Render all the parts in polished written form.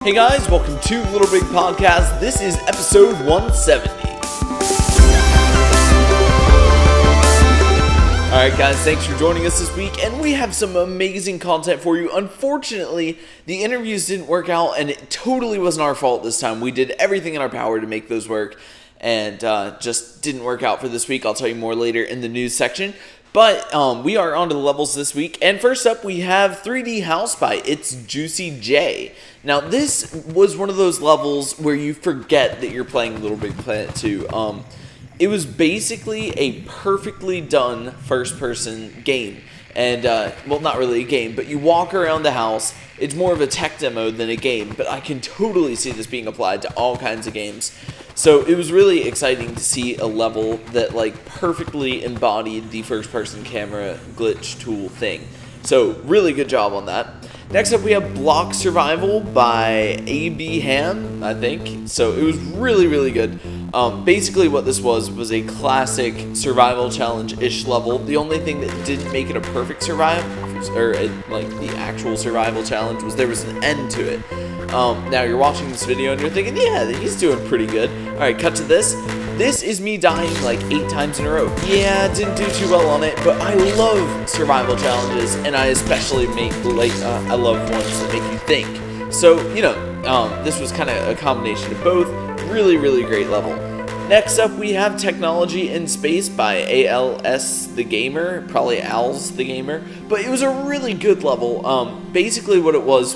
Hey guys, welcome to Little Big Podcast. This is episode 170. Alright guys, thanks for joining us this week, and we have some amazing content for you. Unfortunately, the interviews didn't work out, and it totally wasn't our fault this time. We did everything in our power to make those work, and just didn't work out for this week. I'll tell you more later in the news section. But we are on to the levels this week, and first up we have 3D House by It's Juicy J. Now this was one of those levels where you forget that you're playing Little Big Planet 2. It was basically a perfectly done first-person game, and well, not really a game, but you walk around the house. It's more of a tech demo than a game, but I can totally see this being applied to all kinds of games. So it was really exciting to see a level that perfectly embodied the first-person camera glitch tool thing. So really good job on that. Next up we have Block Survival by A.B. Ham, I think. So it was really, really good. Basically what this was a classic survival challenge-ish level. The only thing that didn't make it a perfect survival, or the actual survival challenge, was there was an end to it. Now you're watching this video and you're thinking, yeah, he's doing pretty good. Alright, cut to this. This is me dying 8 times in a row. Yeah, didn't do too well on it, but I love survival challenges, and I especially I love ones that make you think. So, this was kind of a combination of both. Really, really great level. Next up, we have Technology in Space by ALS the Gamer, probably Als the Gamer, but it was a really good level. Basically what it was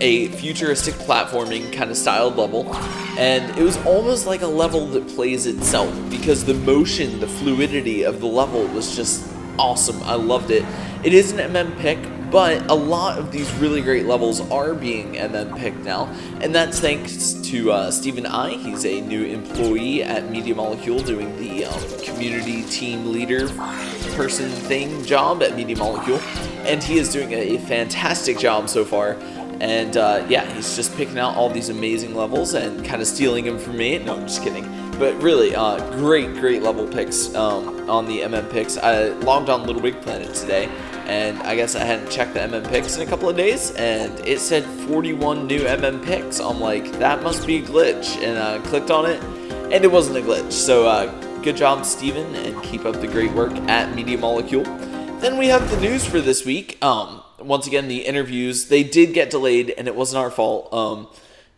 a futuristic platforming kind of styled level, and it was almost like a level that plays itself because the motion, the fluidity of the level was just awesome. I loved it. It is an MM pick, but a lot of these really great levels are being MM picked now, and that's thanks to Stephen I. He's a new employee at Media Molecule doing the community team leader person thing job at Media Molecule, and he is doing a fantastic job so far. And he's just picking out all these amazing levels and kind of stealing them from me. No, I'm just kidding. But really, great level picks on the MM picks. I logged on Little Big Planet today, and I guess I hadn't checked the MM picks in a couple of days, and it said 41 new MM picks. I'm like, that must be a glitch, and I clicked on it, and it wasn't a glitch. So good job, Steven, and keep up the great work at Media Molecule. Then we have the news for this week. Once again, the interviews, they did get delayed, and it wasn't our fault.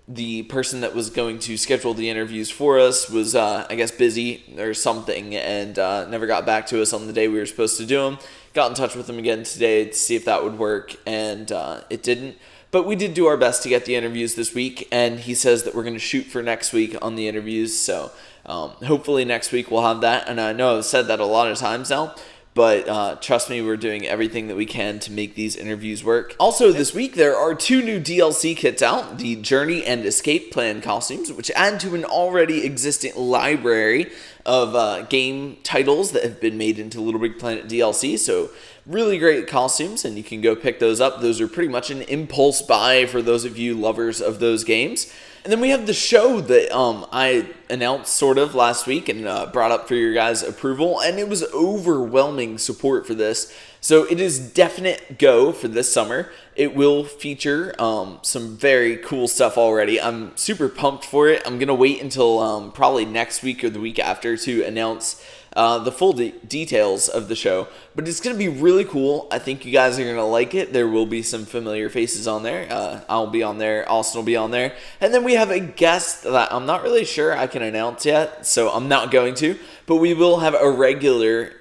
The person that was going to schedule the interviews for us was, I guess, busy or something, and never got back to us on the day we were supposed to do them. Got in touch with them again today to see if that would work, and it didn't. But we did do our best to get the interviews this week, and he says that we're going to shoot for next week on the interviews, so hopefully next week we'll have that. And I know I've said that a lot of times now, but trust me, we're doing everything that we can to make these interviews work. Also this week, there are 2 new DLC kits out, the Journey and Escape Plan costumes, which add to an already existing library of game titles that have been made into Little Big Planet DLC. So really great costumes, and you can go pick those up. Those are pretty much an impulse buy for those of you lovers of those games. And then we have the show that I announced sort of last week and brought up for your guys' approval, and it was overwhelming support for this. So it is definite go for this summer. It will feature some very cool stuff already. I'm super pumped for it. I'm going to wait until probably next week or the week after to announce the full details of the show, but it's going to be really cool. I think you guys are going to like it. There will be some familiar faces on there. I'll be on there. Austin will be on there. And then we have a guest that I'm not really sure I can announce yet, so I'm not going to, but we will have a regular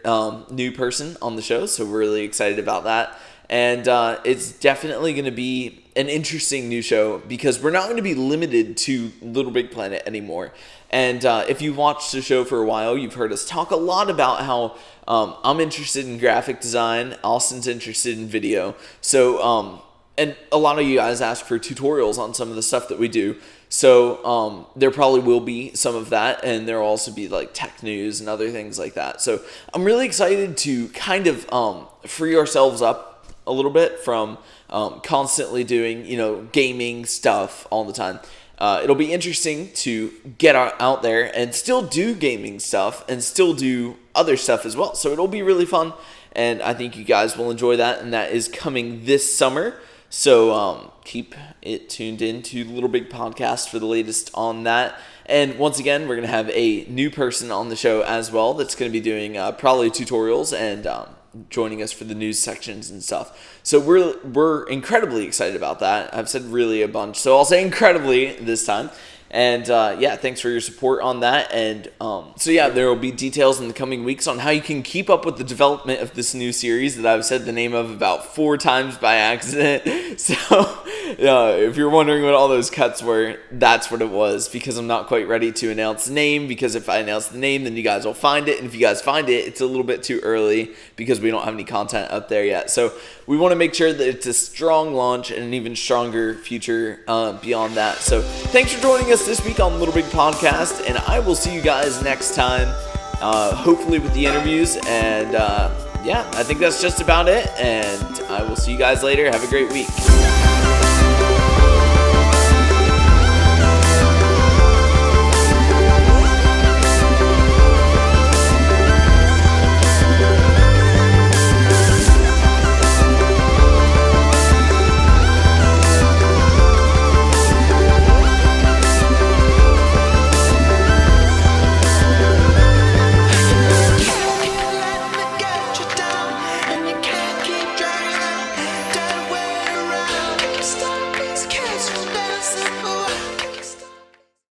new person on the show, so we're really excited about that. And it's definitely going to be an interesting new show because we're not going to be limited to Little Big Planet anymore. And if you've watched the show for a while, you've heard us talk a lot about how I'm interested in graphic design, Austin's interested in video. So, and a lot of you guys ask for tutorials on some of the stuff that we do. So there probably will be some of that, and there will also be tech news and other things like that. So I'm really excited to kind of free ourselves up a little bit from constantly doing, gaming stuff all the time. It'll be interesting to get out there and still do gaming stuff and still do other stuff as well. So it'll be really fun, and I think you guys will enjoy that, and that is coming this summer. So keep it tuned in to Little Big Podcast for the latest on that. And once again, we're going to have a new person on the show as well that's going to be doing probably tutorials and joining us for the news sections and stuff. So we're incredibly excited about that. I've said really a bunch, so I'll say incredibly this time. And thanks for your support on that. And there will be details in the coming weeks on how you can keep up with the development of this new series that I've said the name of about 4 times by accident. So if you're wondering what all those cuts were, that's what it was, because I'm not quite ready to announce the name, because if I announce the name, then you guys will find it. And if you guys find it, it's a little bit too early because we don't have any content up there yet. So we want to make sure that it's a strong launch and an even stronger future beyond that. So thanks for joining us this week on Little Big Podcast, and I will see you guys next time, hopefully with the interviews. And I think that's just about it, and I will see you guys later. Have a great week.